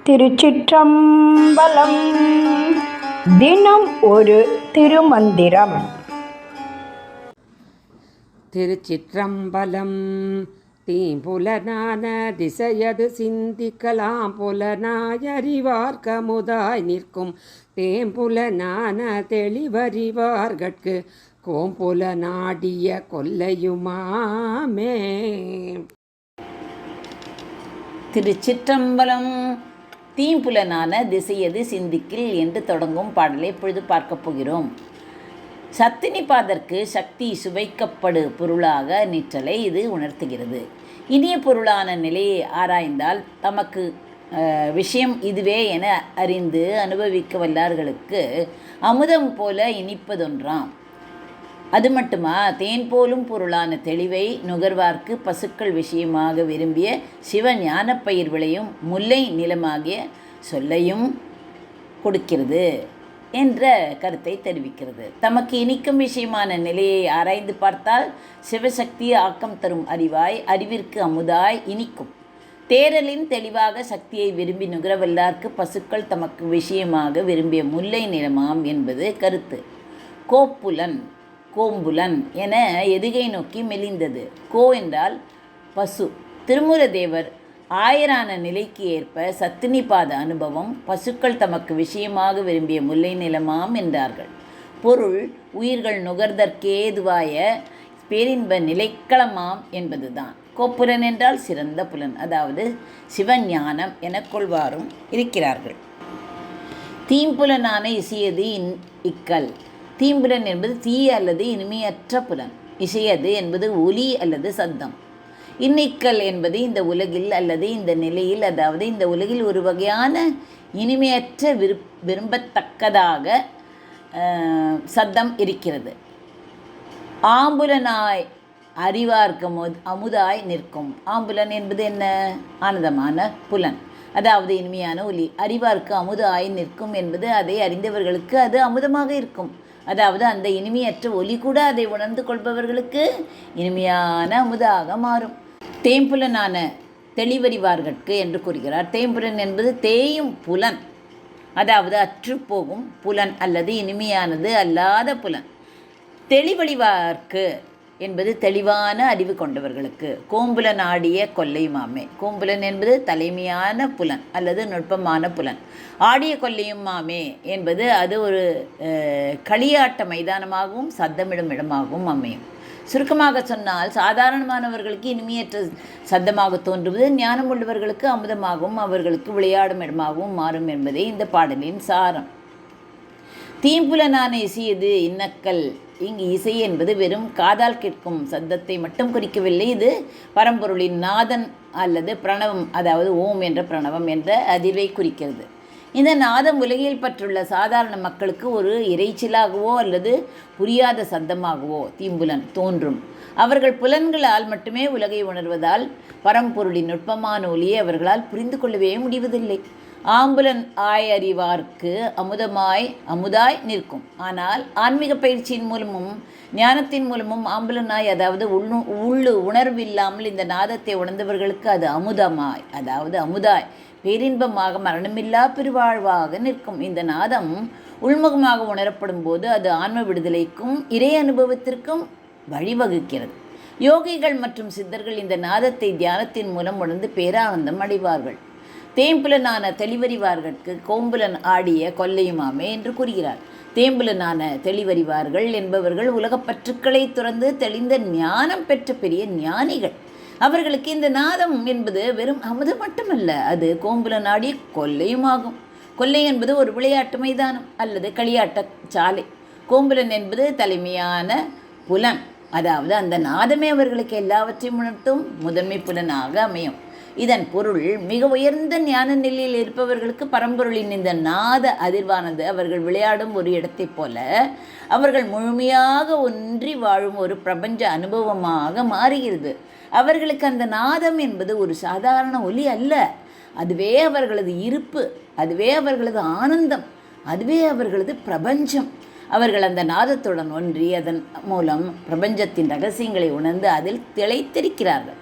திருச்சிற்றம்பலம். தினம் ஒரு திருமந்திரம். திருச்சிற்றம்பலம். தீம்புலனான திசையது சிந்திக்கலாம் புலனாயறிவார்க்கமுதாய் நிற்கும் தேம்புலனான தெளிவறிவார்கட்கு கோம்புல நாடிய கொல்லையுமாமே. திருச்சிற்றம்பலம். தீம்புலனான திசையது சிந்திக்கில் என்று தொடங்கும் பாடலை இப்பொழுது பார்க்கப் போகிறோம். சத்தினிபாதற்கு சக்தி சுவைக்கப்படு பொருளாக நிற்றலை இது உணர்த்துகிறது. இனிய பொருளான நிலையை ஆராய்ந்தால் தமக்கு விஷயம் இதுவே என அறிந்து அனுபவிக்க வல்லார்களுக்கு அமுதம் போல இனிப்பதொன்றாம். அது மட்டுமா, தேன் போலும் பொருளான தெளிவை நுகர்வார்க்கு பசுக்கள் விஷயமாக விரும்பிய சிவ ஞானப்பயிர் விளையும் முல்லை நிலமாகிய சொல்லையும் கொடுக்கிறது என்ற கருத்தை தெரிவிக்கிறது. தமக்கு இனிக்கும் விஷயமான நிலையை ஆராய்ந்து பார்த்தால் சிவசக்தி ஆக்கம் தரும் அறிவாய் அறிவிற்கு அமுதாய் இனிக்கும். தேரலின் தெளிவாக சக்தியை விரும்பி நுகரவல்லார்க்கு பசுக்கள் தமக்கு விஷயமாக விரும்பிய முல்லை நிலமாம் என்பது கருத்து. கோப்புலன் கோம்புலன் என எதுகை நோக்கி மெலிந்தது. கோ என்றால் பசு. திருமூலதேவர் ஆயரான நிலைக்கு ஏற்ப சத்தினிபாத அனுபவம் பசுக்கள் தமக்கு விஷயமாக விரும்பிய முல்லை நிலமாம் என்றார்கள். பொருள் உயிர்கள் நுகர்தற்கேதுவாய பேரின்ப நிலைக்களமாம் என்பதுதான். கோப்புலன் என்றால் சிறந்த புலன், அதாவது சிவஞானம் என கொள்வாரும் இருக்கிறார்கள். தீம்புலனான இசையது இக்கல். தீம்புலன் என்பது தீ அல்லது இனிமையற்ற புலன். இசையது என்பது ஒலி அல்லது சத்தம். இன்னிக்கல் என்பது இந்த உலகில் அல்லது இந்த நிலையில், அதாவது இந்த உலகில் ஒரு வகையான இனிமையற்ற விரும்பத்தக்கதாக சத்தம் இருக்கிறது. ஆம்புலனாய் அறிவார்க்க அமுதாய் நிற்கும். ஆம்புலன் என்பது என்ன? ஆனந்தமான புலன், அதாவது இனிமையான ஒலி. அறிவார்க்கு அமுதாய் நிற்கும் என்பது அதை அறிந்தவர்களுக்கு அது அமுதமாக இருக்கும். அதாவது அந்த இனிமையற்ற ஒலி கூட அதை உணர்ந்து கொள்பவர்களுக்கு இனிமையான அமுதாக மாறும். தேம்புலனான தெளிவறிவார்கட்கு என்று கூறுகிறார். தேம்புலன் என்பது தேயும் புலன், அதாவது அற்றுப்போகும் புலன் அல்லது இனிமையானது அல்லாத புலன். தெளிவறிவார்க்கு என்பது தெளிவான அறிவு கொண்டவர்களுக்கு. கோம்புலன் ஆடிய கொல்லையுமாமே. கோம்புலன் என்பது தலைமையான புலன் அல்லது நுட்பமான புலன். ஆடிய கொல்லையுமாமே என்பது அது ஒரு களியாட்ட மைதானமாகவும் சத்தமிடும் இடமாகவும் அமையும். சுருக்கமாக சொன்னால், சாதாரணமானவர்களுக்கு இனிமையற்ற சத்தமாக தோன்றுவது ஞானம் உள்ளவர்களுக்கு அமுதமாகவும் அவர்களுக்கு விளையாடும் இடமாகவும் மாறும் என்பதே இந்த பாடலின் சாரம். தீம்புலனான இசையது இன்னக்கல். இங்கு இசை என்பது வெறும் காதால் கேட்கும் சத்தத்தை மட்டும் குறிக்கவில்லை. இது பரம்பொருளின் நாதன் அல்லது பிரணவம், அதாவது ஓம் என்ற பிரணவம் என்ற அதிர்வை குறிக்கிறது. இந்த நாதம் உலகில் பற்றுள்ள சாதாரண மக்களுக்கு ஒரு இறைச்சலாகவோ அல்லது புரியாத சத்தமாகவோ தீம்புலன் தோன்றும். அவர்கள் புலன்களால் மட்டுமே உலகை உணர்வதால் பரம்பொருளின் நுட்பமான ஒலியை அவர்களால் புரிந்து கொள்ளவே முடிவதில்லை. ஆம்புலன் ஆயறிவார்க்கு அமுதாய் நிற்கும். ஆனால் ஆன்மீக பயிற்சியின் மூலமும் ஞானத்தின் மூலமும் ஆம்புலனாய், அதாவது உள்ளு உணர்வில்லாமல் இந்த நாதத்தை உணர்ந்தவர்களுக்கு அது அமுதமாய், அதாவது அமுதாய் பேரின்பமாக மரணமில்லா பெருவாழ்வாக நிற்கும். இந்த நாதம் உள்முகமாக உணரப்படும் போது அது ஆன்ம விடுதலைக்கும் இறை அனுபவத்திற்கும் வழிவகுக்கிறது. யோகிகள் மற்றும் சித்தர்கள் இந்த நாதத்தை தியானத்தின் மூலம் உணர்ந்து பேரானந்தம் அடைவார்கள். தேம்புலனான தெளிவறிவார்கட்கு கோம்புலன் ஆடிய கொல்லையுமாமே என்று கூறுகிறார். தேம்புலனான தெளிவறிவார்கள் என்பவர்கள் உலகப்பற்றுக்களை துறந்து தெளிந்த ஞானம் பெற்ற பெரிய ஞானிகள். அவர்களுக்கு இந்த நாதம் என்பது வெறும் அமுதம் மட்டுமல்ல, அது கோம்புலன் ஆடிய கொல்லையுமாகும். கொல்லை என்பது ஒரு விளையாட்டு மைதானம் அல்லது களியாட்ட சாலை. கோம்புலன் என்பது தலைமையான புலன், அதாவது அந்த நாதமே அவர்களுக்கு எல்லாவற்றையும் உணர்த்தும் முதன்மை புலனாக அமையும். இதன் பொருள், மிக உயர்ந்த ஞான நிலையில் இருப்பவர்களுக்கு பரம்பொருளின் இந்த நாத அதிர்வானது அவர்கள் விளையாடும் ஒரு இடத்தைப் போல அவர்கள் முழுமையாக ஒன்றி வாழும் ஒரு பிரபஞ்ச அனுபவமாக மாறுகிறது. அவர்களுக்கு அந்த நாதம் என்பது ஒரு சாதாரண ஒலி அல்ல, அதுவே அவர்களது இருப்பு, அதுவே அவர்களது ஆனந்தம், அதுவே அவர்களது பிரபஞ்சம். அவர்கள் அந்த நாதத்துடன் ஒன்றி அதன் மூலம் பிரபஞ்சத்தின் ரகசியங்களை உணர்ந்து அதில் திளைத்திருக்கிறார்கள்.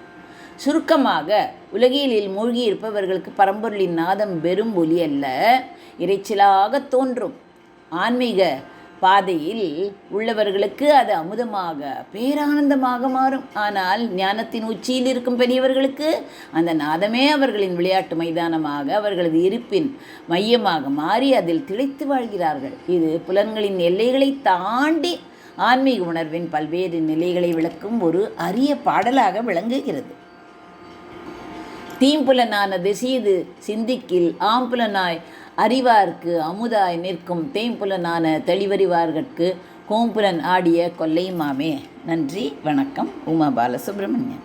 சுருக்கமாக உலகியலில் மூழ்கி இருப்பவர்களுக்கு பரம்பொருளின் நாதம் வெறும் ஒலி அல்ல, இரைச்சலாக தோன்றும். ஆன்மீக பாதையில் உள்ளவர்களுக்கு அது அமுதமாக பேரானந்தமாக மாறும். ஆனால் ஞானத்தின் உச்சியில் இருக்கும் பெரியவர்களுக்கு அந்த நாதமே அவர்களின் விளையாட்டு மைதானமாக, அவர்களது இருப்பின் மையமாக மாறி அதில் திளைத்து வாழ்கிறார்கள். இது புலன்களின் எல்லைகளை தாண்டி ஆன்மீக உணர்வின் பல்வேறு நிலைகளை விளக்கும் ஒரு அரிய பாடலாக விளங்குகிறது. தீம்புலனானது சீது சிந்திக்கில் ஆம்புலனாய் அறிவார்க்கு அமுதாய் நிற்கும் தேம்புலனான தெளிவறிவார்கட்கு கோம்புலன் ஆடிய கொல்லையுமாமே. நன்றி, வணக்கம். உமா பாலசுப்ரமணியன்.